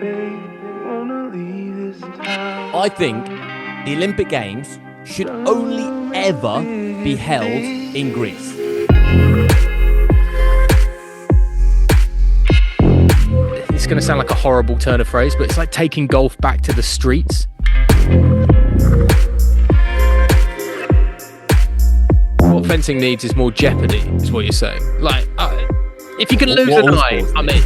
I think the Olympic Games should only ever be held in Greece. It's going to sound like a horrible turn of phrase, but it's like taking golf back to the streets. What fencing needs is more jeopardy, is what you're saying. Like, if you can lose an eye, I'm in.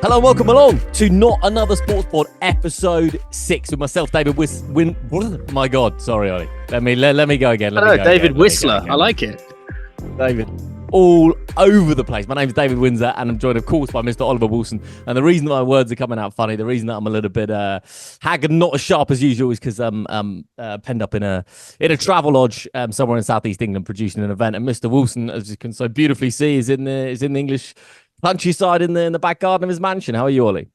Hello and welcome along to Not Another Sports Pod, episode 6 with myself, David My God, sorry, Ollie. Let me go again. David Whistler. I like it. David, all over the place. My name's David Windsor, and I'm joined, of course, by Mr. Oliver Wilson. And the reason that my words are coming out funny, the reason that I'm a little bit haggard, not as sharp as usual, is because I'm penned up in a travel lodge somewhere in southeast England, producing an event. And Mr. Wilson, as you can so beautifully see, is in the English countryside in the back garden of his mansion. How are you, Ollie?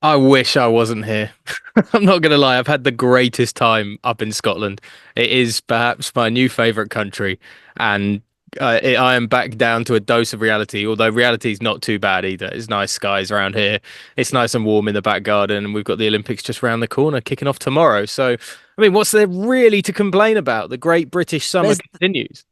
I wish I wasn't here. I'm not going to lie. I've had the greatest time up in Scotland. It is perhaps my new favourite country. And I am back down to a dose of reality, although reality is not too bad either. It's nice skies around here. It's nice and warm in the back garden. And we've got the Olympics just around the corner, kicking off tomorrow. So, I mean, what's there really to complain about? The great British summer continues.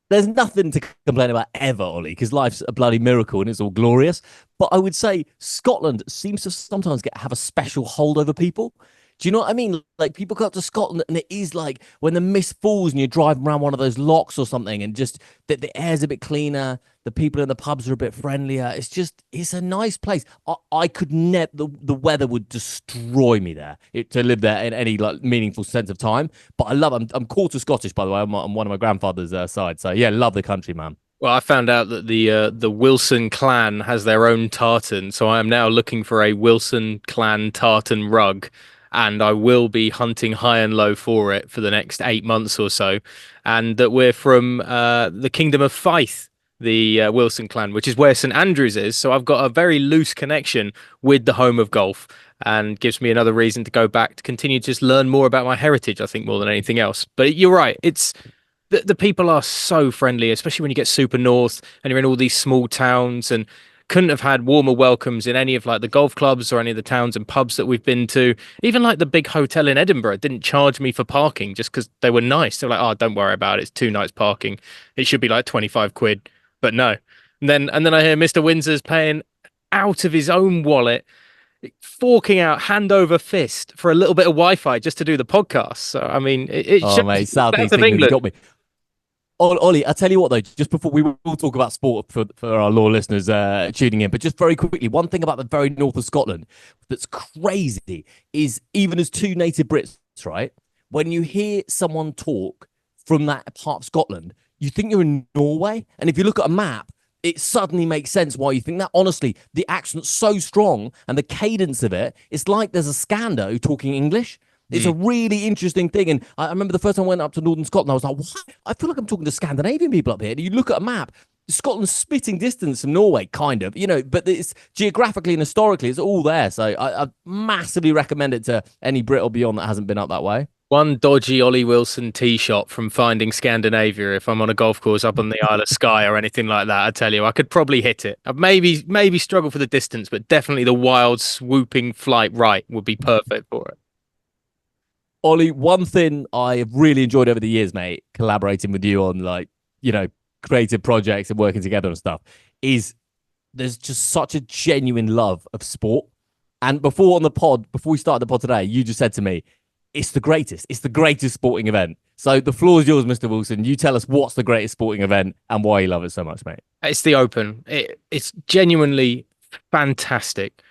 There's nothing to complain about ever, Ollie, because life's a bloody miracle and it's all glorious. But I would say Scotland seems to sometimes have a special hold over people. Do you know what I mean? Like, people go up to Scotland and it is like when the mist falls and you're driving around one of those locks or something, and just the air's a bit cleaner, the people in the pubs are a bit friendlier. It's a nice place. I could never, the weather would destroy me there to live there in any like meaningful sense of time. But I love it. I'm quarter Scottish, by the way. I'm one of my grandfather's side. So yeah, love the country, man. Well, I found out that the Wilson clan has their own tartan, so I am now looking for a Wilson clan tartan rug. And I will be hunting high and low for it for the next 8 months or so. And that we're from the Kingdom of Fife, the Wilson clan, which is where St Andrews is. So I've got a very loose connection with the home of golf, and gives me another reason to go back to continue to just learn more about my heritage, I think, more than anything else. But you're right. It's the people are so friendly, especially when you get super north and you're in all these small towns, and couldn't have had warmer welcomes in any of like the golf clubs or any of the towns and pubs that we've been to. Even like the big hotel in Edinburgh didn't charge me for parking just because they were nice. They're like, oh, don't worry about it. It's 2 nights parking. It should be like 25 quid, but no. And then I hear Mr. Windsor's paying out of his own wallet, forking out hand over fist for a little bit of Wi-Fi just to do the podcast. So, I mean, it should be Southeast England got me. Ollie, I tell you what, though, just before we will talk about sport for our law listeners tuning in, but just very quickly, one thing about the very north of Scotland that's crazy is, even as 2 native Brits, right, when you hear someone talk from that part of Scotland, you think you're in Norway. And if you look at a map, it suddenly makes sense why you think that. Honestly, the accent's so strong and the cadence of it, it's like there's a Scando talking English. It's a really interesting thing. And I remember the first time I went up to Northern Scotland, I was like, what? I feel like I'm talking to Scandinavian people up here. And you look at a map, Scotland's spitting distance from Norway, kind of, but it's geographically and historically, it's all there. So I massively recommend it to any Brit or beyond that hasn't been up that way. One dodgy Ollie Wilson tee shot from finding Scandinavia, if I'm on a golf course up on the Isle of Skye or anything like that, I tell you, I could probably hit it. I'd maybe struggle for the distance, but definitely the wild swooping flight right would be perfect for it. Ollie, one thing I've really enjoyed over the years, mate, collaborating with you on creative projects and working together and stuff, is there's just such a genuine love of sport. And before we started the pod today, you just said to me, it's the greatest sporting event. So the floor is yours, Mr. Wilson. You tell us what's the greatest sporting event and why you love it so much, mate. It's the Open. It's genuinely fantastic.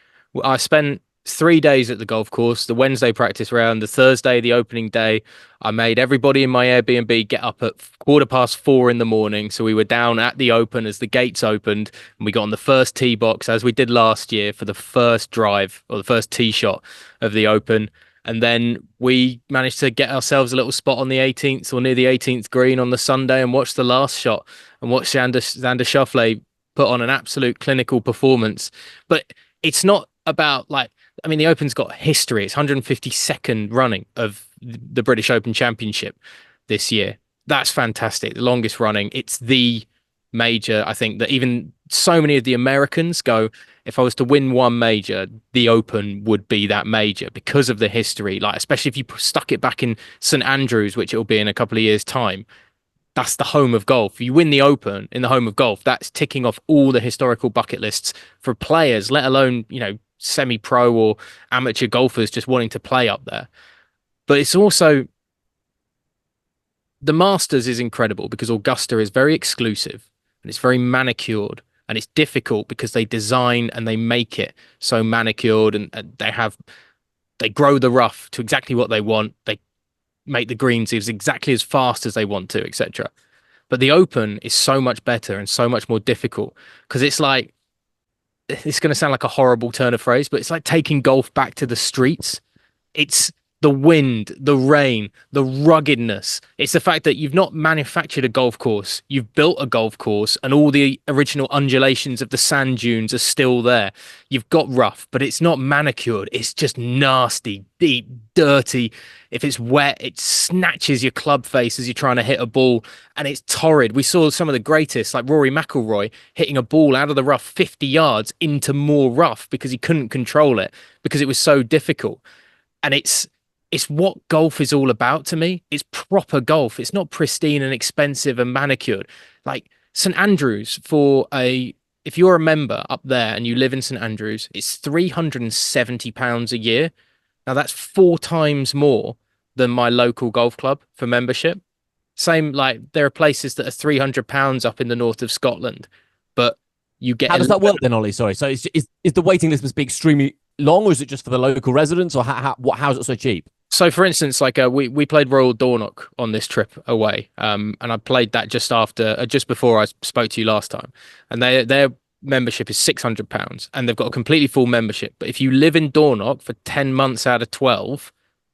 I spent 3 days at the golf course, the Wednesday practice round, the Thursday, the opening day. I made everybody in my Airbnb get up at 4:15 in the morning. So we were down at the Open as the gates opened, and we got on the first tee box, as we did last year, for the first drive or the first tee shot of the Open. And then we managed to get ourselves a little spot on the 18th or near the 18th green on the Sunday and watch the last shot and watch Xander Schauffele put on an absolute clinical performance. But it's not about the Open's got history. It's 152nd running of the British Open Championship this year. That's fantastic. The longest running. It's the major. I think that even so many of the Americans go, if I was to win one major, the Open would be that major because of the history. Like, especially if you stuck it back in St Andrews, which it'll be in a couple of years' time. That's the home of golf. You win the Open in the home of golf. That's ticking off all the historical bucket lists for players, let alone, semi-pro or amateur golfers just wanting to play up there. But it's also the Masters is incredible because Augusta is very exclusive and it's very manicured, and it's difficult because they design and they make it so manicured, and they grow the rough to exactly what they want. They make the greens exactly as fast as they want to, etc. But the Open is so much better and so much more difficult because it's like, it's going to sound like a horrible turn of phrase, but it's like taking golf back to the streets. It's the wind, the rain, the ruggedness. It's the fact that you've not manufactured a golf course. You've built a golf course and all the original undulations of the sand dunes are still there. You've got rough, but it's not manicured. It's just nasty, deep, dirty. If it's wet, it snatches your club face as you're trying to hit a ball, and it's torrid. We saw some of the greatest, like Rory McIlroy, hitting a ball out of the rough 50 yards into more rough because he couldn't control it because it was so difficult. And it's what golf is all about to me. It's proper golf. It's not pristine and expensive and manicured. Like St Andrews, if you're a member up there and you live in St Andrews, it's £370 a year. Now that's 4 times more than my local golf club for membership. Same, like there are places that are £300 up in the north of Scotland, but you get. How does that work then, Ollie? Sorry. So is the waiting list must be extremely long, or is it just for the local residents, or how is it so cheap? So, for instance, like we played Royal Dornoch on this trip away, and I played that just before I spoke to you last time, and their membership is £600, and they've got a completely full membership. But if you live in Dornoch for 10 months out of 12,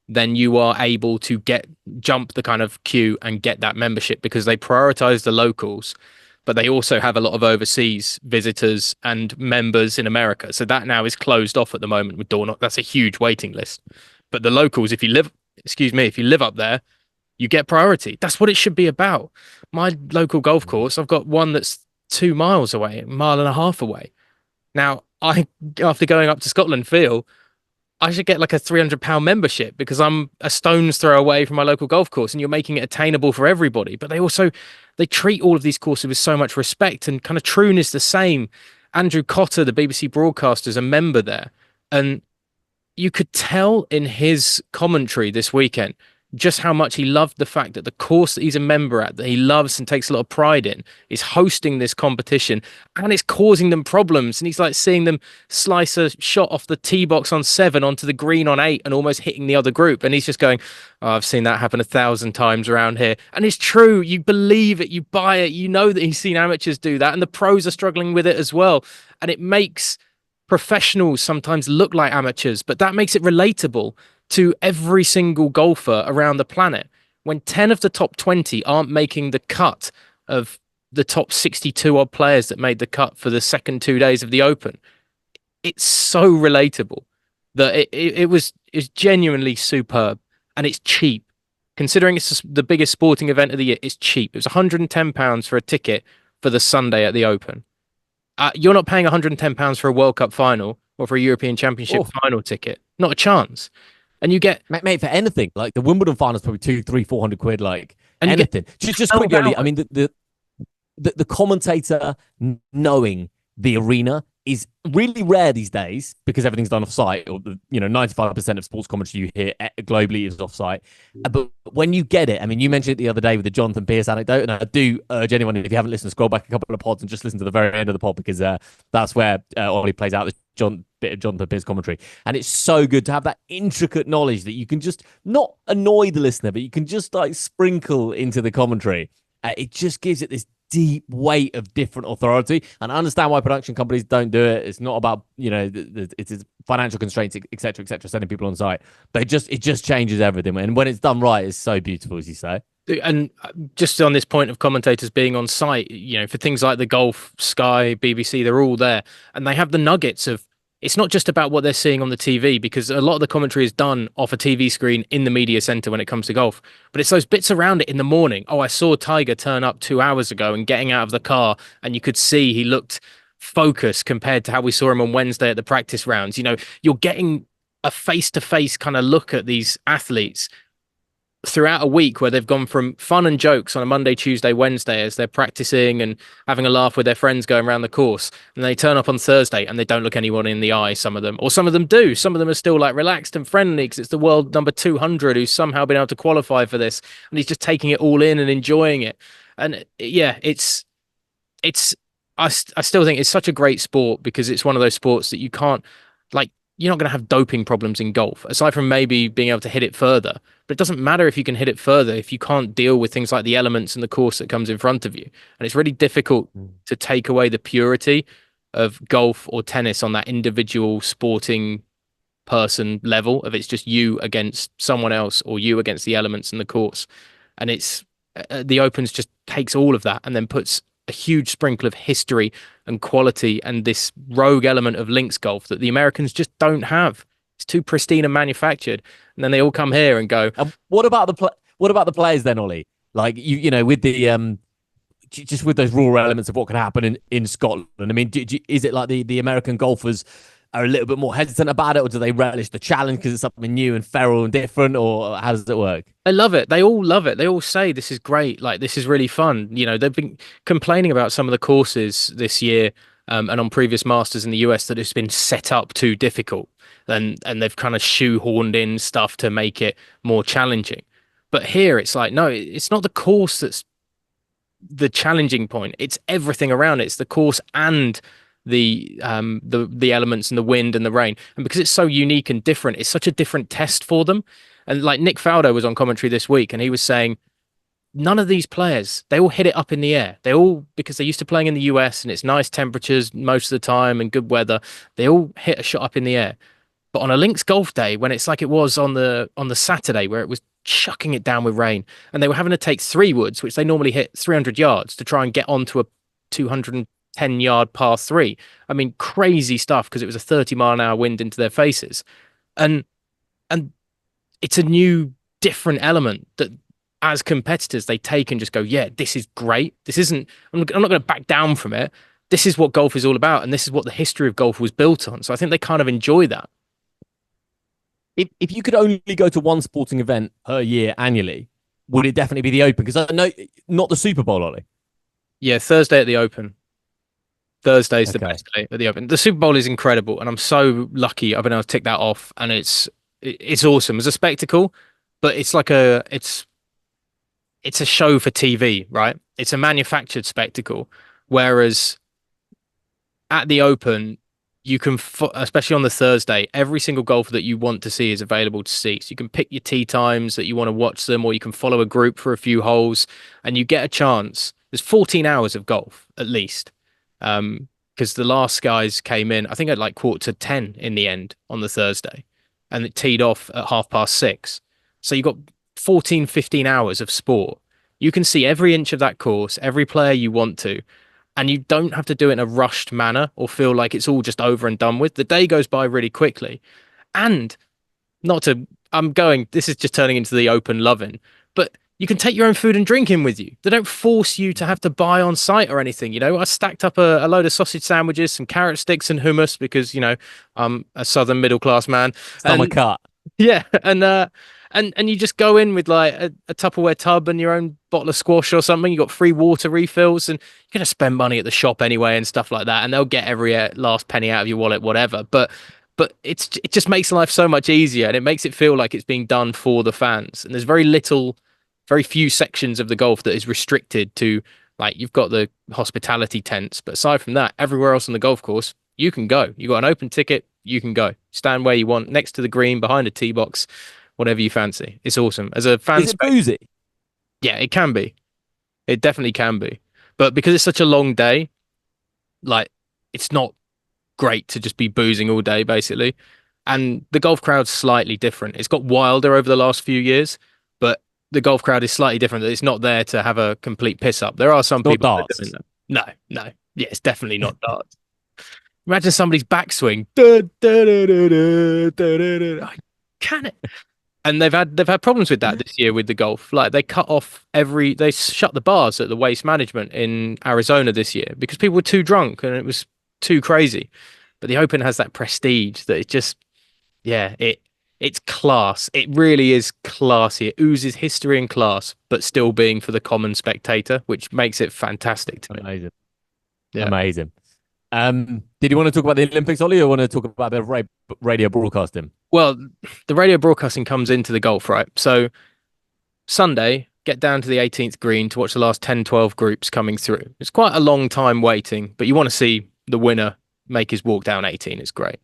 then you are able to jump the kind of queue and get that membership because they prioritize the locals, but they also have a lot of overseas visitors and members in America. So that now is closed off at the moment with Dornoch. That's a huge waiting list. But the locals, if you live up there, you get priority. That's what it should be about. My local golf course, I've got one that's 2 miles away, a mile and a half away. Now, after going up to Scotland, feel I should get like a £300 membership because I'm a stone's throw away from my local golf course, and you're making it attainable for everybody. But they treat all of these courses with so much respect, and kind of Troon is the same. Andrew Cotter, the BBC broadcaster, is a member there, and you could tell in his commentary this weekend just how much he loved the fact that the course that he's a member at, that he loves and takes a lot of pride in, is hosting this competition, and it's causing them problems. And he's like seeing them slice a shot off the tee box on 7 onto the green on 8 and almost hitting the other group. And he's just going, oh, I've seen that happen 1,000 times around here. And it's true. You believe it. You buy it. You know that he's seen amateurs do that, and the pros are struggling with it as well. And it makes professionals sometimes look like amateurs, but that makes it relatable to every single golfer around the planet. When 10 of the top 20 aren't making the cut of the top 62 odd players that made the cut for the second 2 days of the Open, it's so relatable that it was genuinely superb, and it's cheap. Considering it's the biggest sporting event of the year, it's cheap. It was £110 for a ticket for the Sunday at the Open. You're not paying £110 for a World Cup final or for a European Championship final ticket. Not a chance. And you get, mate, for anything like the Wimbledon final is probably 200, 300, 400 quid. Like anything. Just quickly, Ollie, I mean, the commentator knowing the arena is really rare these days because everything's done off site, or 95% of sports commentary you hear globally is off site. But when you get it, I mean, you mentioned it the other day with the Jonathan Pierce anecdote, and I do urge anyone, if you haven't listened, to scroll back a couple of pods and just listen to the very end of the pod, because that's where Ollie plays out this bit of Jonathan Pierce commentary. And it's so good to have that intricate knowledge that you can just not annoy the listener, but you can just like sprinkle into the commentary. It just gives it this deep weight of different authority, and I understand why production companies don't do it. It's not about it's financial constraints, etc., sending people on site, but it just changes everything, and when it's done right, it's so beautiful, as you say. And just on this point of commentators being on site, for things like the golf, Sky, BBC, they're all there, and they have the nuggets of it's not just about what they're seeing on the TV, because a lot of the commentary is done off a TV screen in the media center when it comes to golf. But it's those bits around it in the morning. Oh, I saw Tiger turn up 2 hours ago and getting out of the car, and you could see he looked focused compared to how we saw him on Wednesday at the practice rounds. You're getting a face-to-face kind of look at these athletes throughout a week where they've gone from fun and jokes on a Monday, Tuesday, Wednesday as they're practicing and having a laugh with their friends going around the course. And they turn up on Thursday and they don't look anyone in the eye, some of them. Or some of them do. Some of them are still like relaxed and friendly because it's the world number 200 who's somehow been able to qualify for this. And he's just taking it all in and enjoying it. And yeah, I still think it's such a great sport because it's one of those sports that you can't, like, you're not going to have doping problems in golf, aside from maybe being able to hit it further. But it doesn't matter if you can hit it further if you can't deal with things like the elements and the course that comes in front of you. And it's really difficult to take away the purity of golf or tennis on that individual sporting person level of it's just you against someone else or you against the elements and the course. And it's the Opens just takes all of that and then puts a huge sprinkle of history and quality and this rogue element of links golf that the Americans just don't have. It's too pristine and manufactured, and then they all come here and go. And what about the players then, Ollie? Like with the just with those raw elements of what could happen in Scotland. I mean, is it like the American golfers are a little bit more hesitant about it, or do they relish the challenge because it's something new and feral and different, or how does it work? They love it. They all love it. They all say this is great. Like, this is really fun. They've been complaining about some of the courses this year and on previous Masters in the US that it's been set up too difficult, and they've kind of shoehorned in stuff to make it more challenging. But here it's like, no, it's not the course that's the challenging point. It's everything around it. It's the course and the elements and the wind and the rain. And because it's so unique and different, it's such a different test for them. And like Nick Faldo was on commentary this week and he was saying none of these players, they all hit it up in the air. They all, because they're used to playing in the US and it's nice temperatures most of the time and good weather, they all hit a shot up in the air. But on a links golf day, when it's like it was on the Saturday where it was chucking it down with rain and they were having to take 3 woods, which they normally hit 300 yards to try and get onto a 210-yard par 3. I mean, crazy stuff because it was a 30-mile-an-hour wind into their faces. And it's a new, different element that as competitors, they take and just go, yeah, this is great. This isn't, I'm not going to back down from it. This is what golf is all about. And this is what the history of golf was built on. So I think they kind of enjoy that. If you could only go to one sporting event per year annually, would it definitely be the Open? Because I know not the Super Bowl, Ollie. Yeah, Thursday at the Open. Thursday's the best day at the Open. The Super Bowl is incredible, and I'm so lucky I've been able to tick that off, and it's awesome as a spectacle, but it's like it's a show for TV, right? It's a manufactured spectacle, whereas at the Open, you can, especially on the Thursday, every single golfer that you want to see is available to see. So you can pick your tee times that you want to watch them, or you can follow a group for a few holes, and you get a chance. There's 14 hours of golf at least, because the last guys came in, I think at like 9:45 in the end on the Thursday, and it teed off at 6:30. So you got 14, 15 hours of sport. You can see every inch of that course, every player you want to, and you don't have to do it in a rushed manner or feel like it's all just over and done with. The day goes by really quickly. And this is just turning into the Open loving, but you can take your own food and drink in with you. They don't force you to have to buy on site or anything. I stacked up a load of sausage sandwiches, some carrot sticks and hummus because, I'm a southern middle class man. Stomach cut. Yeah. And you just go in with like a Tupperware tub and your own bottle of squash or something. You got free water refills, and you're going to spend money at the shop anyway and stuff like that. And they'll get every last penny out of your wallet, whatever. But it just makes life so much easier, and it makes it feel like it's being done for the fans. And there's very few sections of the golf that is restricted to, like, you've got the hospitality tents, but aside from that, everywhere else on the golf course, you can go. You got an open ticket, you can go. Stand where you want, next to the green, behind a tee box. Whatever you fancy. It's awesome. As a fan, is it boozy? Yeah, it can be. It definitely can be. But because it's such a long day, like, it's not great to just be boozing all day, basically. And the golf crowd's slightly different. It's got wilder over the last few years, but the golf crowd is slightly different. It's not there to have a complete piss up. There are some people that are doing that. No. Yeah, it's definitely not darts. Imagine somebody's backswing. Da, da, da, da, da, da, da, da. Can it? And they've had problems with that this year with the golf. Like they shut the bars at the Waste Management in Arizona this year because people were too drunk and it was too crazy. But the Open has that prestige that it just, yeah, it's class. It really is classy. It oozes history and class, but still being for the common spectator, which makes it fantastic to me. Amazing. Yeah. Amazing. Did you want to talk about the Olympics, Ollie, or want to talk about the radio broadcasting? Well, the radio broadcasting comes into the golf, right? So Sunday, get down to the 18th green to watch the last 10, 12 groups coming through. It's quite a long time waiting, but you want to see the winner make his walk down 18. It's great.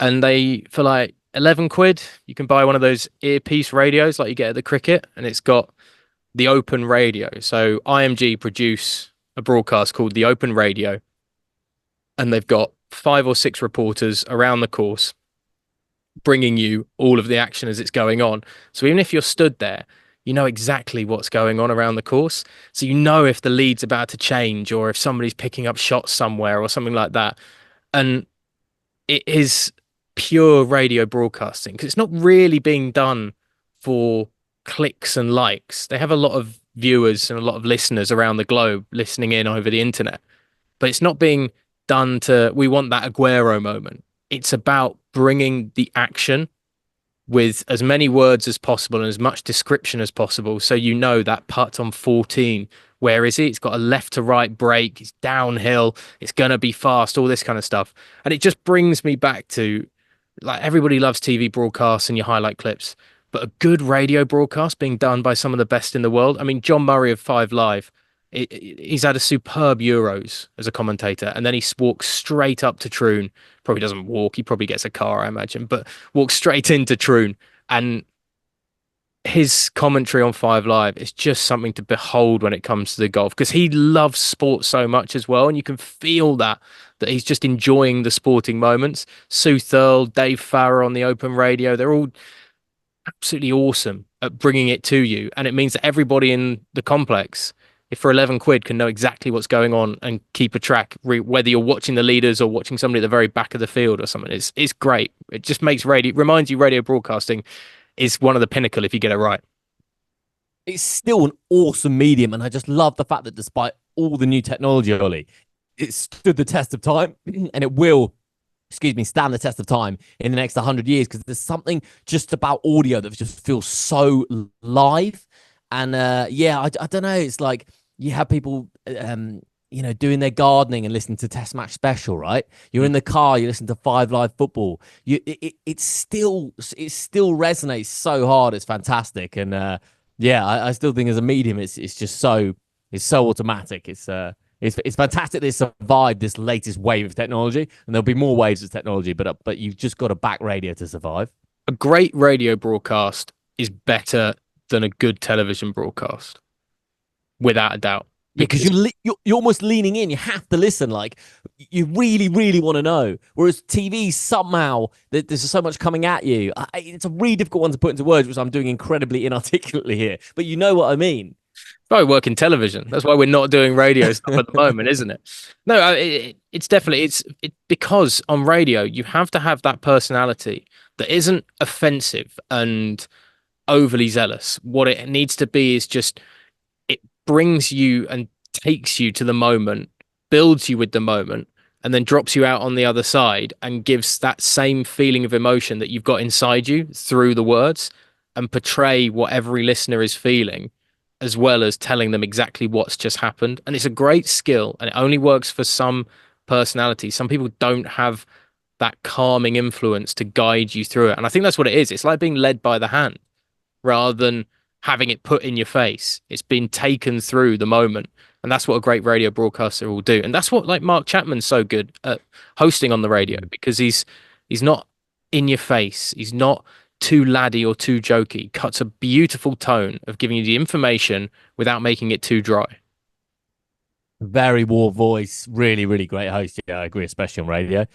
And for like 11 quid, you can buy one of those earpiece radios like you get at the cricket, and it's got the Open Radio. So IMG produce a broadcast called the Open Radio, and they've got 5 or 6 reporters around the course bringing you all of the action as it's going on. So even if you're stood there, you know exactly what's going on around the course. So you know if the lead's about to change or if somebody's picking up shots somewhere or something like that. And it is pure radio broadcasting because it's not really being done for clicks and likes. They have a lot of viewers and a lot of listeners around the globe listening in over the internet, but it's not being done we want that Aguero moment. It's about bringing the action with as many words as possible and as much description as possible. So you know that putt on 14, where is he? It's got a left to right break. It's downhill. It's going to be fast, all this kind of stuff. And it just brings me back to, like, everybody loves TV broadcasts and your highlight clips, but a good radio broadcast being done by some of the best in the world. I mean, John Murray of 5 Live, he's had a superb Euros as a commentator, and then he walks straight up to Troon. Probably doesn't walk, he probably gets a car, I imagine, but walks straight into Troon. And his commentary on 5 Live is just something to behold when it comes to the golf, because he loves sport so much as well, and you can feel that he's just enjoying the sporting moments. Sue Thurl, Dave Farrer on the Open Radio, they're all absolutely awesome at bringing it to you, and it means that everybody in the complex, if for 11 quid, can know exactly what's going on and keep a track, whether you're watching the leaders or watching somebody at the very back of the field or something. It's great. It just makes reminds you radio broadcasting is one of the pinnacle if you get it right. It's still an awesome medium, and I just love the fact that despite all the new technology, Ollie, it stood the test of time, and it will, stand the test of time in the next 100 years, because there's something just about audio that just feels so live. And I don't know. It's like you have people, doing their gardening and listening to Test Match Special, right? You're in the car, you listen to 5 Live Football. It still resonates so hard. It's fantastic. And I still think as a medium, it's so automatic. It's fantastic that it survived this latest wave of technology, and there'll be more waves of technology. But you've just got to back radio to survive. A great radio broadcast is better than a good television broadcast, without a doubt. Because you're almost leaning in. You have to listen. Like, you really, really want to know. Whereas TV, somehow, there's so much coming at you. It's a really difficult one to put into words, which I'm doing incredibly inarticulately here. But you know what I mean. I work in television. That's why we're not doing radio stuff at the moment, isn't it? No, it's definitely because on radio you have to have that personality that isn't offensive and overly zealous. What it needs to be is just, it brings you and takes you to the moment, builds you with the moment, and then drops you out on the other side and gives that same feeling of emotion that you've got inside you through the words, and portray what every listener is feeling, as well as telling them exactly what's just happened. And it's a great skill, and it only works for some personalities. Some people don't have that calming influence to guide you through it. And I think that's what it is. It's like being led by the hand, rather than having it put in your face. It's been taken through the moment. And that's what a great radio broadcaster will do. And that's what, like, Mark Chapman's so good at hosting on the radio, because he's not in your face. He's not too laddie or too jokey. He cuts a beautiful tone of giving you the information without making it too dry. Very warm voice. Really, really great host. Yeah, I agree, especially on radio.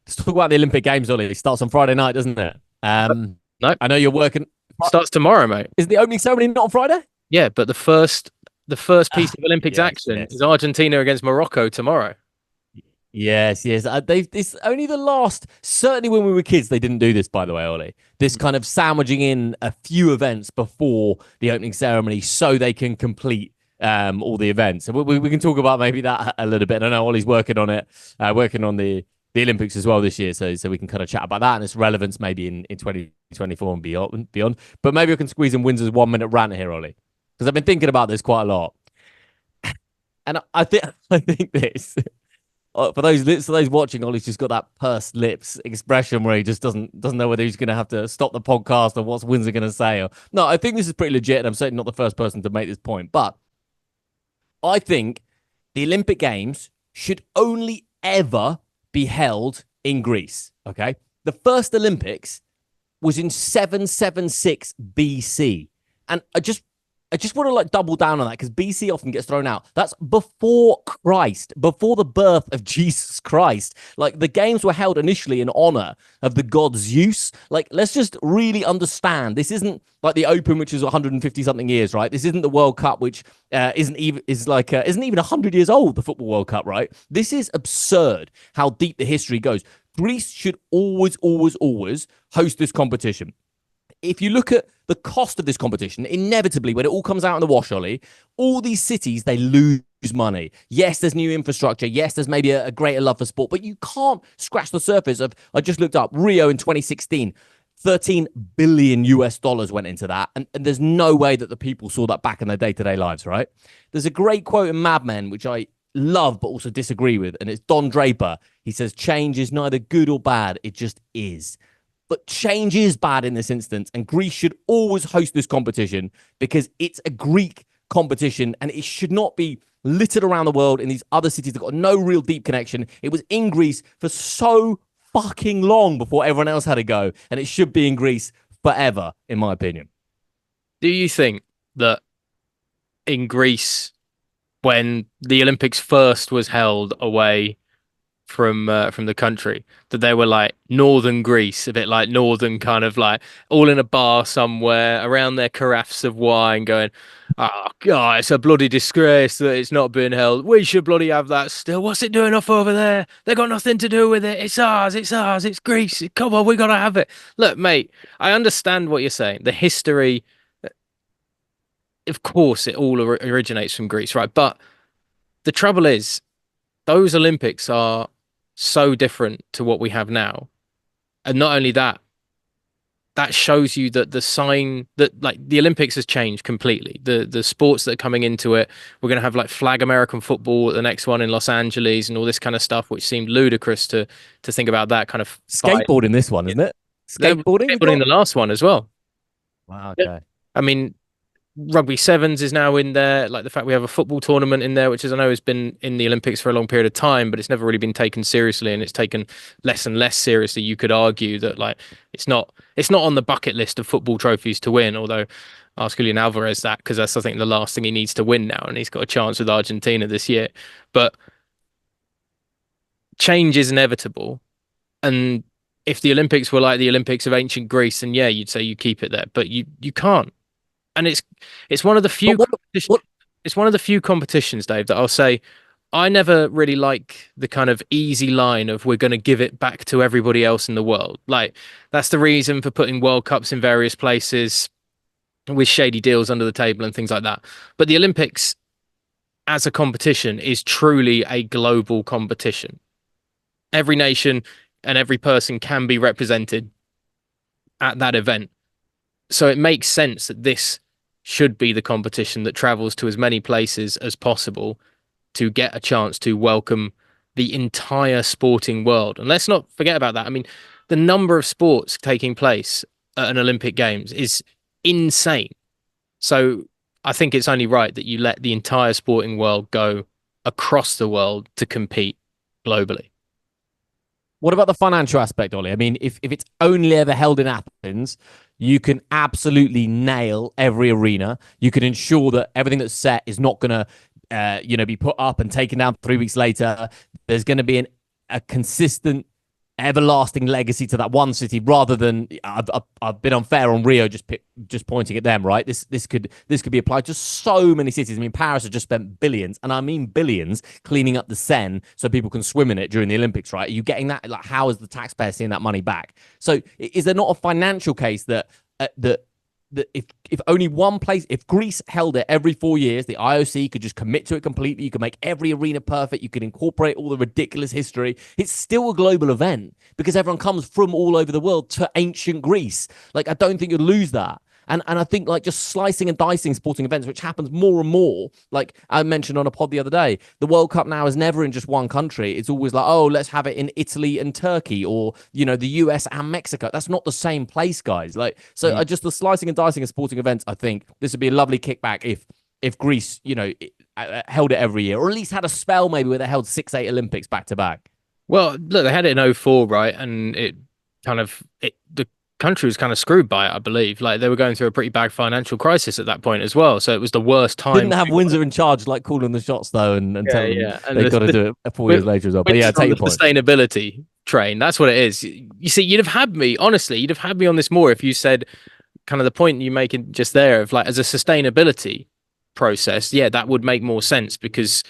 Let's talk about the Olympic Games, Ollie. It starts on Friday night, doesn't it? No. I know you're working. Starts tomorrow, mate. Is the opening ceremony not on Friday? Yeah, but the first piece of Olympics action is Argentina against Morocco tomorrow. Yes, yes. They've this only the last. Certainly, when we were kids, they didn't do this. By the way, Ollie, this kind of sandwiching in a few events before the opening ceremony, so they can complete all the events. And we can talk about maybe that a little bit. I know Ollie's working on it, working on the Olympics as well this year, so we can kind of chat about that and its relevance maybe in 2024 and beyond. But maybe I can squeeze in Windsor's 1 minute rant here, Ollie, because I've been thinking about this quite a lot, and I think I think this. For those watching, Ollie's just got that pursed lips expression where he just doesn't know whether he's going to have to stop the podcast or what's Windsor going to say. Or no, I think this is pretty legit, and I'm certainly not the first person to make this point. But I think the Olympic Games should only ever be held in Greece. Okay, the first Olympics was in 776 BC, and I just want to like double down on that because BC often gets thrown out. That's before Christ, before the birth of Jesus Christ. Like the games were held initially in honor of the god Zeus. Like let's just really understand. This isn't like the Open, which is 150 something years, right? This isn't the World Cup, which isn't even 100 years old. The Football World Cup, right? This is absurd. How deep the history goes. Greece should always, always, always host this competition. If you look at the cost of this competition, inevitably, when it all comes out in the wash, Ollie, all these cities, they lose money. Yes, there's new infrastructure. Yes, there's maybe a greater love for sport, but you can't scratch the surface of, I just looked up Rio in 2016, 13 billion US dollars went into that. And there's no way that the people saw that back in their day-to-day lives, right? There's a great quote in Mad Men, which I love, but also disagree with. And it's Don Draper. He says, change is neither good or bad. It just is. But change is bad in this instance, and Greece should always host this competition because it's a Greek competition and it should not be littered around the world in these other cities that got no real deep connection. It was in Greece for so fucking long before everyone else had to go, and it should be in Greece forever, in my opinion. Do you think that in Greece, when the Olympics first was held away from the country, that they were like northern Greece, a bit like northern kind of like all in a bar somewhere around their carafes of wine going, oh God, it's a bloody disgrace that it's not being held. We should bloody have that still. What's it doing off over there? They got nothing to do with it. It's ours. It's ours. It's Greece. Come on, we got to have it. Look, mate, I understand what you're saying. The history, of course, it all originates from Greece, right? But the trouble is, those Olympics are so different to what we have now. And not only that, that shows you that the sign that like the Olympics has changed completely. The sports that are coming into it, we're going to have like flag American football at the next one in Los Angeles and all this kind of stuff, which seemed ludicrous to think about that kind of Skateboarding this one, isn't it? Skateboarding the last one as well. Wow, okay. I mean, rugby sevens is now in there. Like the fact we have a football tournament in there, which is I know has been in the Olympics for a long period of time, but it's never really been taken seriously, and it's taken less and less seriously. You could argue that like it's not on the bucket list of football trophies to win. Although ask Julian Alvarez that because that's I think the last thing he needs to win now, and he's got a chance with Argentina this year. But change is inevitable, and if the Olympics were like the Olympics of ancient Greece, then yeah, you'd say you keep it there, but you can't. And it's one of the few it's one of the few competitions, Dave, that I'll say I never really like the kind of easy line of we're going to give it back to everybody else in the world. Like that's the reason for putting World Cups in various places with shady deals under the table and things like that. But the Olympics as a competition is truly a global competition. Every nation and every person can be represented at that event. So it makes sense that this should be the competition that travels to as many places as possible to get a chance to welcome the entire sporting world. And let's not forget about that. I mean, the number of sports taking place at an Olympic Games is insane. So I think it's only right that you let the entire sporting world go across the world to compete globally. What about the financial aspect, Ollie? I mean, if it's only ever held in Athens, you can absolutely nail every arena. You can ensure that everything that's set is not going to, be put up and taken down 3 weeks later. There's going to be a consistent everlasting legacy to that one city, rather than I've been unfair on Rio, just pointing at them, right? This could be applied to so many cities. I mean, Paris has just spent billions, and I mean billions, cleaning up the Seine so people can swim in it during the Olympics, right? Are you getting that? Like, how is the taxpayer seeing that money back? So is there not a financial case that if only one place, if Greece held it every 4 years, the IOC could just commit to it completely. You could make every arena perfect. You could incorporate all the ridiculous history. It's still a global event because everyone comes from all over the world to ancient Greece. Like, I don't think you'd lose that. And I think, like, just slicing and dicing sporting events, which happens more and more, like I mentioned on a pod the other day, the World Cup now is never in just one country. It's always like, oh, let's have it in Italy and Turkey, or, you know, the US and Mexico. That's not the same place, guys. Like, so I just, the slicing and dicing of sporting events, I think this would be a lovely kickback if Greece, you know, held it every year, or at least had a spell maybe where they held 6-8 Olympics back to back. Well, look, they had it in '04, right? And the country was kind of screwed by it, I believe. Like, they were going through a pretty bad financial crisis at that point as well. So it was the worst time. Didn't have Windsor in charge, like, calling the shots though, and telling them they've got to do it 4 years later as well. But yeah, take your point. Sustainability train. That's what it is. You see, you'd have had me, honestly, you'd have had me on this more if you said kind of the point you making just there of, like, as a sustainability process, yeah, that would make more sense because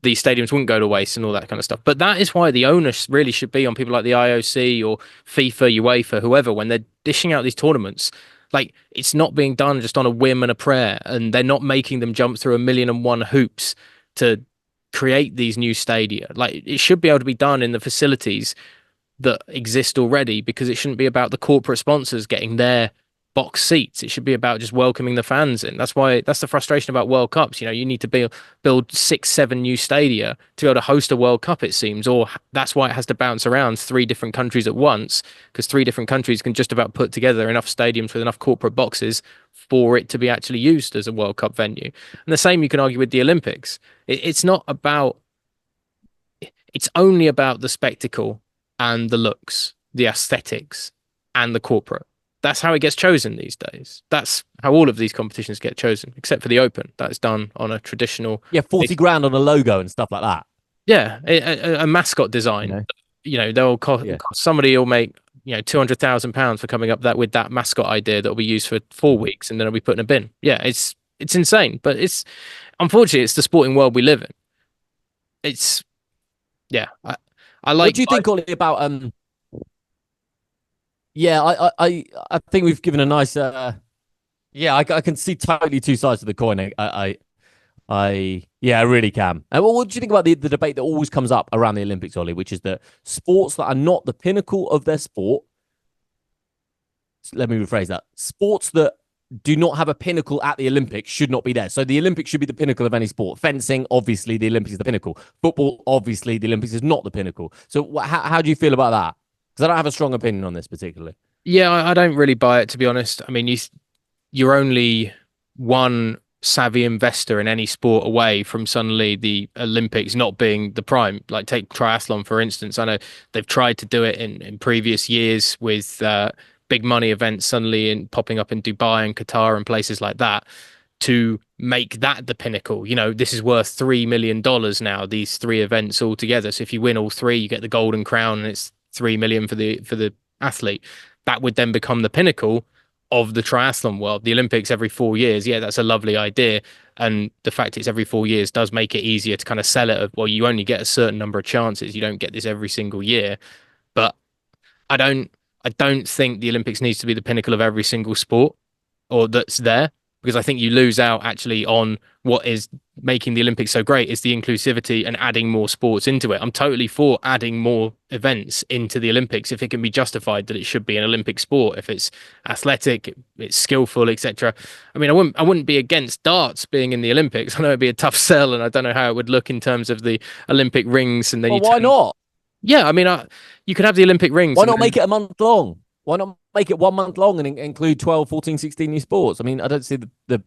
these stadiums wouldn't go to waste and all that kind of stuff. But that is why the onus really should be on people like the IOC or FIFA, UEFA, whoever, when they're dishing out these tournaments. Like, it's not being done just on a whim and a prayer, and they're not making them jump through 1,000,001 hoops to create these new stadia. Like, it should be able to be done in the facilities that exist already, because it shouldn't be about the corporate sponsors getting their box seats. It should be about just welcoming the fans in. That's the frustration about World Cups. You know, you need to build 6-7 new stadia to be able to host a World Cup, it seems, or that's why it has to bounce around 3 different countries at once, because 3 different countries can just about put together enough stadiums with enough corporate boxes for it to be actually used as a World Cup venue. And the same you can argue with the Olympics. It's not about, it's only about the spectacle and the looks, the aesthetics and the corporate. That's how it gets chosen these days. That's how all of these competitions get chosen, except for the Open. That's done on a traditional... Yeah, 40 grand on a logo and stuff like that. Yeah, a mascot design. You know, they'll cost... Somebody will make, you know, £200,000 for coming up with that mascot idea that will be used for 4 weeks, and then it'll be put in a bin. Yeah, it's insane. But unfortunately, it's the sporting world we live in. It's... Yeah, I like... What do you think, Ollie, about... Yeah, I think we've given a nice. I can see totally two sides of the coin. I really can. And what do you think about the debate that always comes up around the Olympics, Ollie, which is that sports that are not the pinnacle of their sport. Let me rephrase that: sports that do not have a pinnacle at the Olympics should not be there. So the Olympics should be the pinnacle of any sport. Fencing, obviously, the Olympics is the pinnacle. Football, obviously, the Olympics is not the pinnacle. So how do you feel about that? Because I don't have a strong opinion on this particularly. Yeah, I don't really buy it, to be honest. I mean, you're only one savvy investor in any sport away from suddenly the Olympics not being the prime. Like, take triathlon, for instance. I know they've tried to do it in previous years with big money events suddenly popping up in Dubai and Qatar and places like that to make that the pinnacle. You know, this is worth $3 million now, these 3 events all together. So if you win all 3, you get the golden crown, and it's $3 million for the athlete. That would then become the pinnacle of the triathlon world. The Olympics every 4 years, yeah, that's a lovely idea, and the fact it's every 4 years does make it easier to kind of sell it. Well, you only get a certain number of chances. You don't get this every single year. But I don't think the Olympics needs to be the pinnacle of every single sport, or that's there, because I think you lose out actually on what is making the Olympics so great, is the inclusivity and adding more sports into it. I'm totally for adding more events into the Olympics if it can be justified that it should be an Olympic sport, if it's athletic, it's skillful, etc. I mean, I wouldn't be against darts being in the Olympics. I know it'd be a tough sell, and I don't know how it would look in terms of the Olympic rings. And then why not? Yeah, I mean, you could have the Olympic rings. Why not make it a month long? Why not make it 1 month long and include 12, 14, 16 new sports? I mean, I don't see I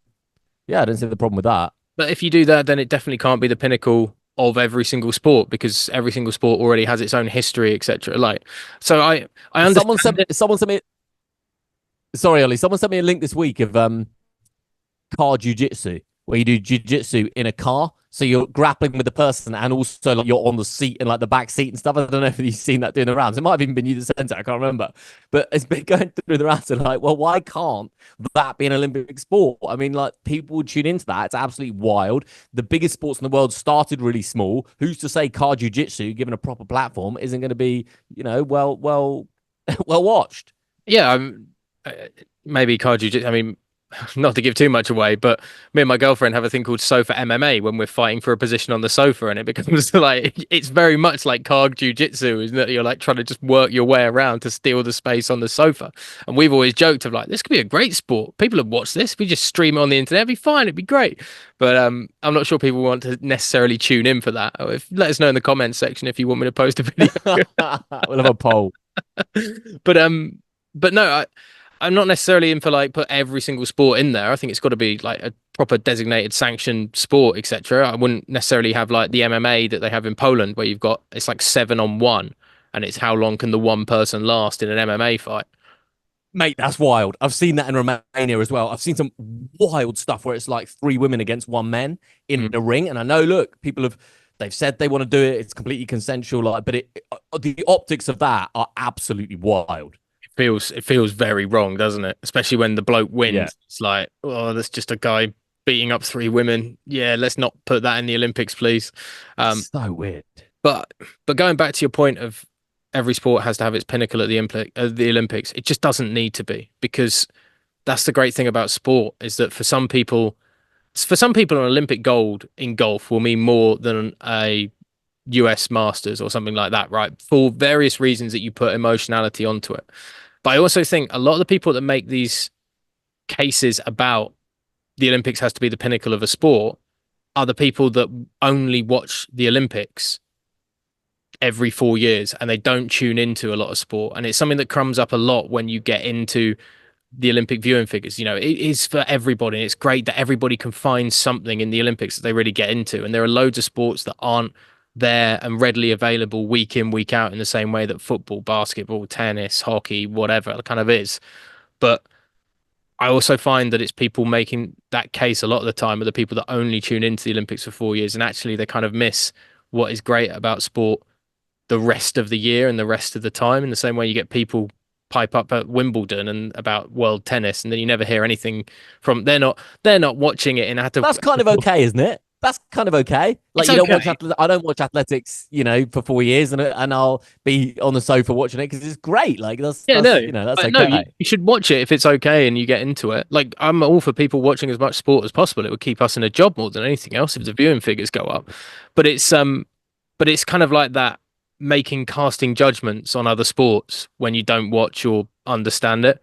don't see the problem with that. But if you do that, then it definitely can't be the pinnacle of every single sport, because every single sport already has its own history, etc. Like, so I understand. Someone sent me. Sorry, Ollie. Someone sent me a link this week of car jiu-jitsu, where you do jiu-jitsu in a car. So you're grappling with the person, and also like you're on the seat and like the back seat and stuff. I don't know if you've seen that doing the rounds. It might have even been you that sent it. I can't remember, but it's been going through the rounds and like, well, why can't that be an Olympic sport? I mean, like people would tune into that. It's absolutely wild. The biggest sports in the world started really small. Who's to say car jiu-jitsu, given a proper platform, isn't going to be, well watched? Yeah, uh, maybe car jiu-jitsu. I mean, not to give too much away, but me and my girlfriend have a thing called sofa MMA when we're fighting for a position on the sofa, and it becomes like it's very much like car jiu-jitsu, isn't it? You're like trying to just work your way around to steal the space on the sofa. And we've always joked of like this could be a great sport. People have watched this. If we just stream it on the internet, it'd be fine. It'd be great. But I'm not sure people want to necessarily tune in for that. Let us know in the comments section if you want me to post a video. We'll have a poll. But but no, I'm not necessarily in for like put every single sport in there. I think it's got to be like a proper designated sanctioned sport, etc. I wouldn't necessarily have like the MMA that they have in Poland, where you've got it's like 7-on-1, and it's how long can the one person last in an MMA fight. Mate, that's wild. I've seen that in Romania as well. I've seen some wild stuff where it's like 3 women against 1 man in a ring. And I know, look, they've said they want to do it. It's completely consensual, like, but the optics of that are absolutely wild. It feels very wrong, doesn't it? Especially when the bloke wins. Yeah. It's like, oh, that's just a guy beating up 3 women. Yeah, let's not put that in the Olympics, please. So weird. But going back to your point of every sport has to have its pinnacle at the Olympics, it just doesn't need to be, because that's the great thing about sport is that for some people, an Olympic gold in golf will mean more than a US Masters or something like that, right? For various reasons that you put emotionality onto it. But I also think a lot of the people that make these cases about the Olympics has to be the pinnacle of a sport are the people that only watch the Olympics every 4 years and they don't tune into a lot of sport. And it's something that comes up a lot when you get into the Olympic viewing figures. You know, it is for everybody. And it's great that everybody can find something in the Olympics that they really get into. And there are loads of sports that aren't there and readily available week in, week out in the same way that football, basketball, tennis, hockey, whatever kind of is. But I also find that it's people making that case a lot of the time are the people that only tune into the Olympics for 4 years, and actually they kind of miss what is great about sport the rest of the year and the rest of the time. In the same way you get people pipe up at Wimbledon and about world tennis, and then you never hear anything from. They're not watching it in. That's kind of okay, isn't it? That's kind of okay. Like It's you okay. don't watch. I don't watch athletics, for 4 years, and I'll be on the sofa watching it because it's great. Like that's Yeah, that's, no, that's but okay. no, you should watch it if it's okay and you get into it. Like I'm all for people watching as much sport as possible. It would keep us in a job more than anything else if the viewing figures go up. But it's kind of like that making casting judgments on other sports when you don't watch or understand it.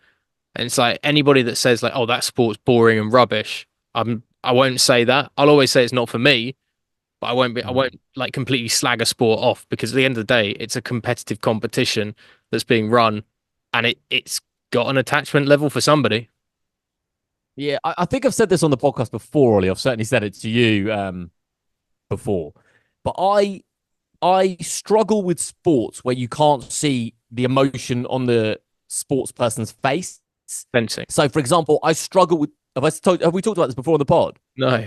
And it's like anybody that says like, oh, that sport's boring and rubbish. I won't say that. I'll always say it's not for me, but I won't like completely slag a sport off, because at the end of the day, it's a competitive competition that's being run, and it's got an attachment level for somebody. Yeah, I think I've said this on the podcast before, Ollie. I've certainly said it to you before, but I struggle with sports where you can't see the emotion on the sports person's face. Fencing. So, for example, I struggle with. Have we talked about this before on the pod? No.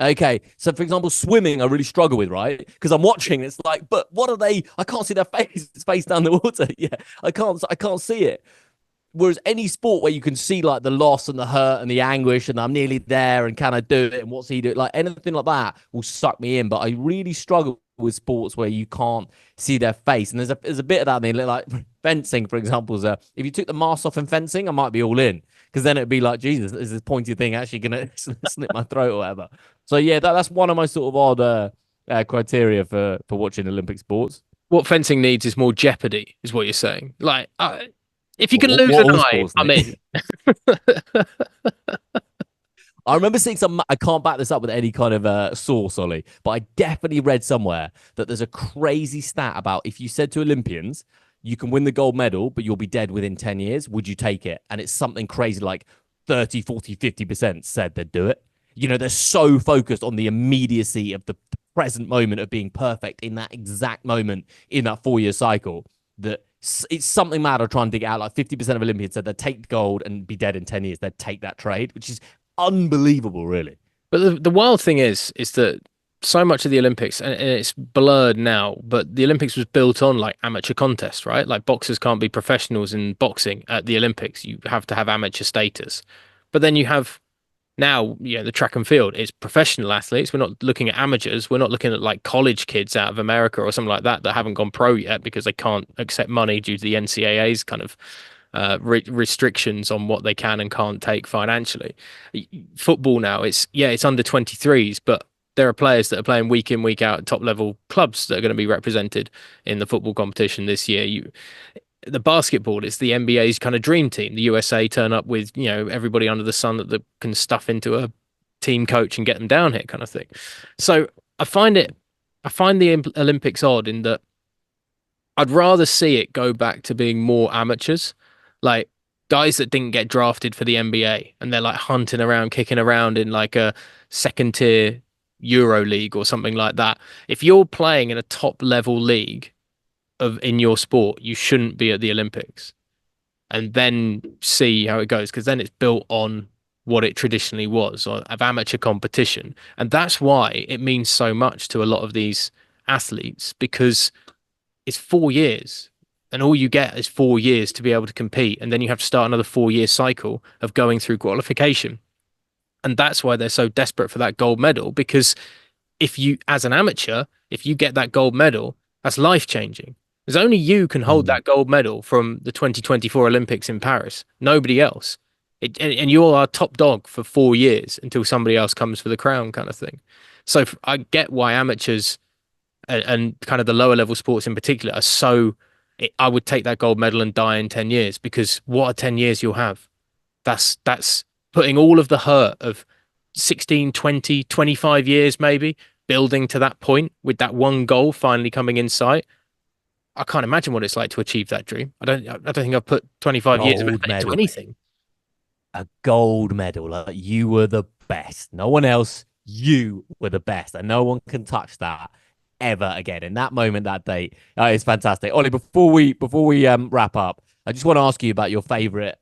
Okay. So, for example, swimming, I really struggle with, right? Because I'm watching, it's like, but what are they? I can't see their face. It's face down the water. Yeah, I can't see it. Whereas any sport where you can see like the loss and the hurt and the anguish and I'm nearly there and can I do it and what's he doing? Like anything like that will suck me in. But I really struggle with sports where you can't see their face. And there's a bit of that. I mean, like fencing, for example, if you took the mask off in fencing, I might be all in, because then it'd be like, Jesus, is this pointy thing actually gonna snip my throat or whatever? So yeah, that's one of my sort of odd criteria for watching Olympic sports. What fencing needs is more jeopardy, is what you're saying. Like, if you can What- lose what an all eye, sports I'm need. in. I remember seeing some. I can't back this up with any kind of source, Ollie, but I definitely read somewhere that there's a crazy stat about if you said to Olympians, you can win the gold medal, but you'll be dead within 10 years, would you take it? And it's something crazy like 30, 40, 50% said they'd do it. They're so focused on the immediacy of the present moment of being perfect in that exact moment in that 4-year cycle that it's something mad. I'll try and dig it out. Like 50% of Olympians said they'd take gold and be dead in 10 years. They'd take that trade, which is unbelievable, really. But the wild thing is that so much of the Olympics, and it's blurred now, but the Olympics was built on like amateur contests, right? Like boxers can't be professionals in boxing at the Olympics. You have to have amateur status. But then you have now, the track and field, it's professional athletes. We're not looking at amateurs. We're not looking at like college kids out of America or something like that haven't gone pro yet because they can't accept money due to the NCAA's kind of restrictions on what they can and can't take financially. Football now, it's under 23s, but there are players that are playing week in, week out at top level clubs that are going to be represented in the football competition this year. The basketball, it's the NBA's kind of dream team. The USA turn up with, everybody under the sun that they can stuff into a team coach and get them down here kind of thing. So I find the Olympics odd in that I'd rather see it go back to being more amateurs, like guys that didn't get drafted for the NBA and they're like hunting around, kicking around in like a second tier Euro league or something like that. If you're playing in a top level league in your sport, you shouldn't be at the Olympics, and then see how it goes, because then it's built on what it traditionally was of amateur competition. And that's why it means so much to a lot of these athletes, because it's 4 years and all you get is 4 years to be able to compete. And then you have to start another 4 year cycle of going through qualification. And that's why they're so desperate for that gold medal, because if you, as an amateur, if you get that gold medal, that's life changing. There's only you can hold that gold medal from the 2024 Olympics in Paris. Nobody else. And you are top dog for 4 years until somebody else comes for the crown, kind of thing. So I get why amateurs and kind of the lower level sports in particular are so. I would take that gold medal and die in 10 years, because what are 10 years you'll have? That's putting all of the hurt of 16, 20, 25 years maybe building to that point with that one goal finally coming in sight. I can't imagine what it's like to achieve that dream. I don't think I've put 25 years of effort into anything. A gold medal. Like, you were the best. No one else. You were the best, and no one can touch that ever again. In that moment, that date, it's fantastic. Ollie, before we wrap up, I just want to ask you about your favorite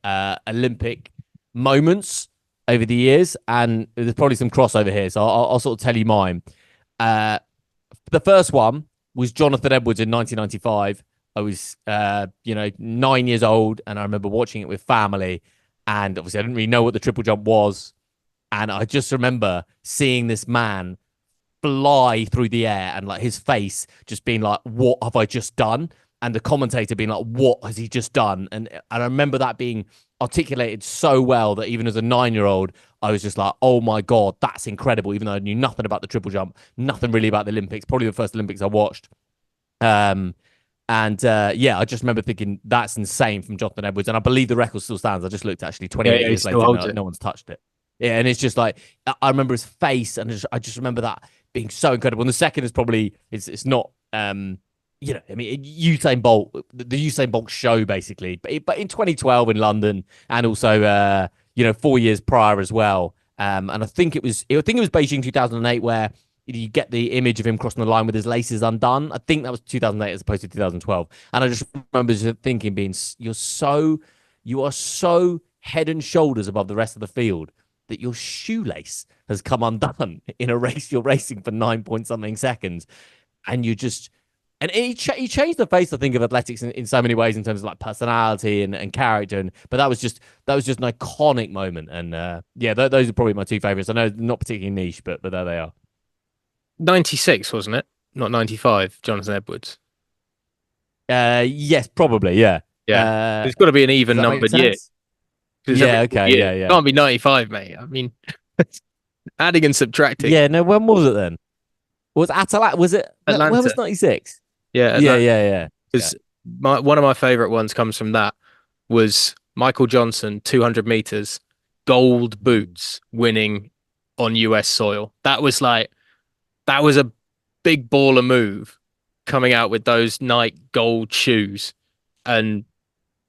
Olympic moments over the years, and there's probably some crossover here, so I'll sort of tell you mine. The first one was Jonathan Edwards in 1995. I was, 9 years old, and I remember watching it with family. And obviously, I didn't really know what the triple jump was. And I just remember seeing this man fly through the air and like his face just being like, what have I just done? And the commentator being like, what has he just done? And I remember that being articulated so well that even as a 9-year-old, I was just like, oh my God, that's incredible. Even though I knew nothing about the triple jump, nothing really about the Olympics, probably the first Olympics I watched. I just remember thinking that's insane from Jonathan Edwards, and I believe the record still stands. I just looked actually 28 years later, no one's touched it. Yeah, and it's just like I remember his face, and I just remember that being so incredible. And the second is probably it's not Usain Bolt, the Usain Bolt show basically, but in 2012 in London, and also 4 years prior as well. And I think it was Beijing 2008 where you get the image of him crossing the line with his laces undone. I think that was 2008 as opposed to 2012. And I just remember thinking, you are so head and shoulders above the rest of the field that your shoelace has come undone in a race you're racing for 9 point something seconds. And he changed the face, I think, of athletics in so many ways in terms of like personality and character. But that was just an iconic moment. And those are probably my two favorites. I know not particularly niche, but there they are. 96, wasn't it? Not 95, Jonathan Edwards. Yes, probably, yeah. It's got to be an even numbered year. Yeah, okay, yeah. It can't be 95, mate. I mean, adding and subtracting. Yeah, no, when was it then? Was Atalanta? Was it Atlanta? When was 96? Yeah, yeah. Because one of my favorite ones comes from that was Michael Johnson, 200 meters, gold boots, winning on US soil. That was a big baller move, coming out with those Nike gold shoes and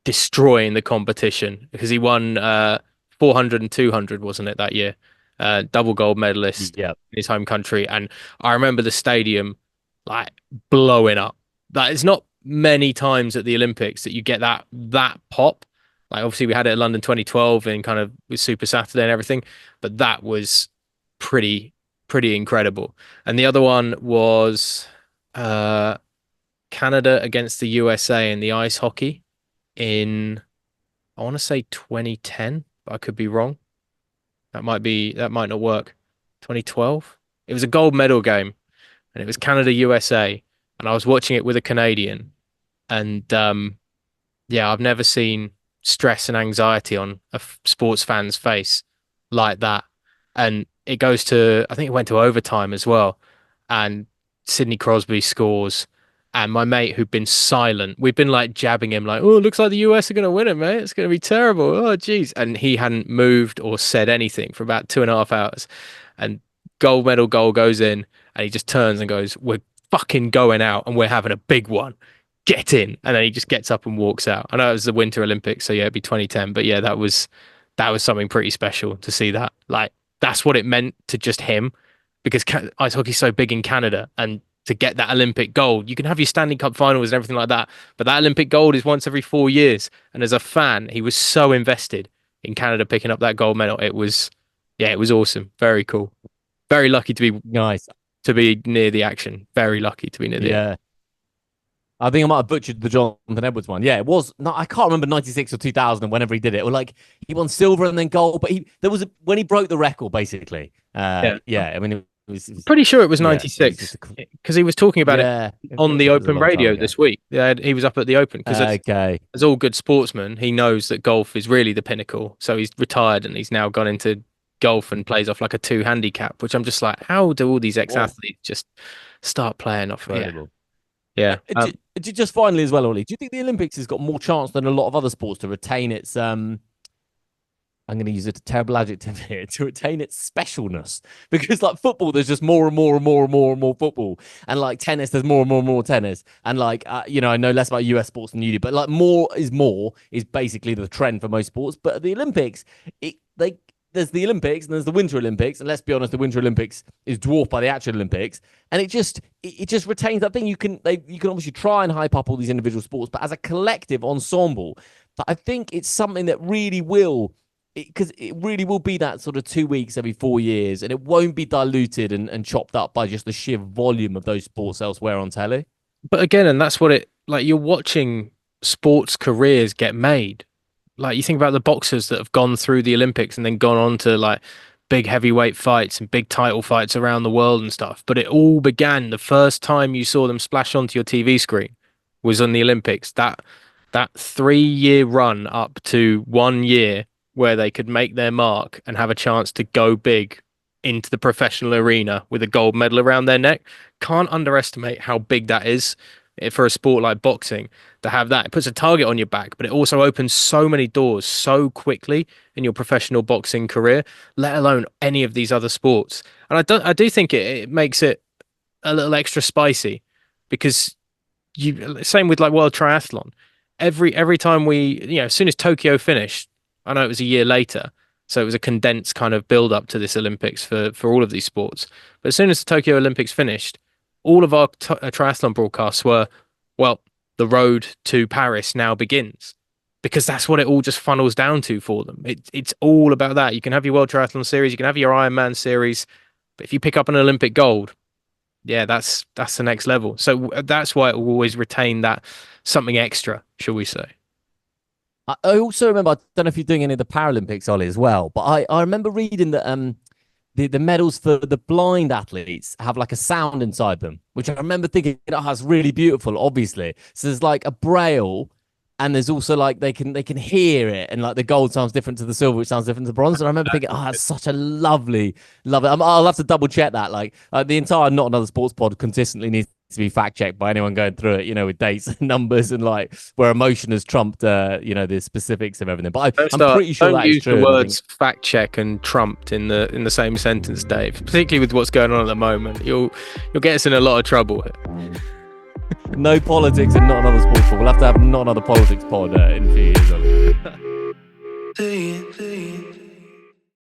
destroying the competition, because he won 400 and 200, wasn't it, that year? Double gold medalist in his home country. And I remember the stadium like blowing up. That is not many times at the Olympics that you get that pop. Like, obviously we had it at London 2012 and kind of with Super Saturday and everything, but that was pretty pretty incredible. And the other one was uh, Canada against the USA in the ice hockey in, I want to say 2010, but I could be wrong. That might not work. 2012. It was a gold medal game, and it was Canada USA, and I was watching it with a Canadian, and yeah, I've never seen stress and anxiety on a sports fan's face like that. And it goes to, I think it went to overtime as well. And Sidney Crosby scores. And my mate, who'd been silent, we've been like jabbing him, like, oh, it looks like the US are going to win it, mate. It's going to be terrible. Oh, geez. And he hadn't moved or said anything for about 2.5 hours. And gold medal goal goes in, and he just turns and goes, we're fucking going out and we're having a big one. Get in. And then he just gets up and walks out. I know it was the Winter Olympics, so yeah, it'd be 2010. But yeah, that was something pretty special to see that. Like, that's what it meant to just him, because ice hockey's so big in Canada, and to get that Olympic gold, you can have your Stanley Cup finals and everything like that, but that Olympic gold is once every 4 years. And as a fan, he was so invested in Canada picking up that gold medal. It was, yeah, it was awesome. Very cool. Very lucky to be Nice. to be near the action. Very lucky to be near the action. Yeah. I think I might have butchered the Jonathan Edwards one. Yeah, it was. No, I can't remember 96 or 2000 and whenever he did it. Or like he won silver and then gold, but when he broke the record basically. Yeah. I mean, it was Pretty sure it was yeah, 96 because he was talking about it on the it was a Open long time radio ago. this week. Yeah, he was up at the Open because Okay. as all good sportsmen, he knows that golf is really the pinnacle. So he's retired and he's now gone into golf and plays off like a 2 handicap, which I'm just like, how do all these ex-athletes just start playing off? Incredible. Yeah. Just finally as well, Ollie, do you think the Olympics has got more chance than a lot of other sports to retain its I'm going to use a terrible adjective here, to retain its specialness? Because like football, there's just more and more and more and more and more football, and like tennis, there's more and more and more tennis, and like I know less about US sports than you do, but like more is basically the trend for most sports. But at the Olympics, there's the Olympics and there's the Winter Olympics, and let's be honest, the Winter Olympics is dwarfed by the actual Olympics, and it just retains that thing. You can obviously try and hype up all these individual sports, but as a collective ensemble, I think it's something that really will. Because it really will be that sort of 2 weeks every 4 years, and it won't be diluted and chopped up by just the sheer volume of those sports elsewhere on telly. But again, and that's what it like. You're watching sports careers get made. Like you think about the boxers that have gone through the Olympics and then gone on to like big heavyweight fights and big title fights around the world and stuff. But it all began the first time you saw them splash onto your TV screen was on the Olympics. That 3 year run up to 1 year where they could make their mark and have a chance to go big into the professional arena with a gold medal around their neck. Can't underestimate how big that is for a sport like boxing to have that. It puts a target on your back, but it also opens so many doors so quickly in your professional boxing career, let alone any of these other sports. And I do think it makes it a little extra spicy, because same with like World Triathlon. Every time as soon as Tokyo finished, I know it was a year later, so it was a condensed kind of build up to this Olympics for all of these sports. But as soon as the Tokyo Olympics finished, all of our triathlon broadcasts were, well, the road to Paris now begins, because that's what it all just funnels down to for them. It's all about that. You can have your World Triathlon Series, you can have your Ironman Series, but if you pick up an Olympic gold, yeah, that's the next level. So that's why it will always retain that something extra, shall we say. I also remember, I don't know if you're doing any of the Paralympics, Ollie, as well, but I remember reading that the medals for the blind athletes have like a sound inside them, which I remember thinking, oh, that's really beautiful, obviously. So there's like a braille, and there's also like they can hear it, and like the gold sounds different to the silver, which sounds different to the bronze. And I remember thinking, oh, that's such a lovely. I'll have to double check that. Like the entire Not Another Sports pod consistently needs to be fact checked by anyone going through it, with dates and numbers and like where emotion has trumped, the specifics of everything. But I'm pretty sure that is true. Don't use the words fact check and trumped in the same sentence, Dave. Particularly with what's going on at the moment, you'll get us in a lot of trouble. No politics and Not Another Sports pod. We'll have to have Not Another Politics pod in a few years.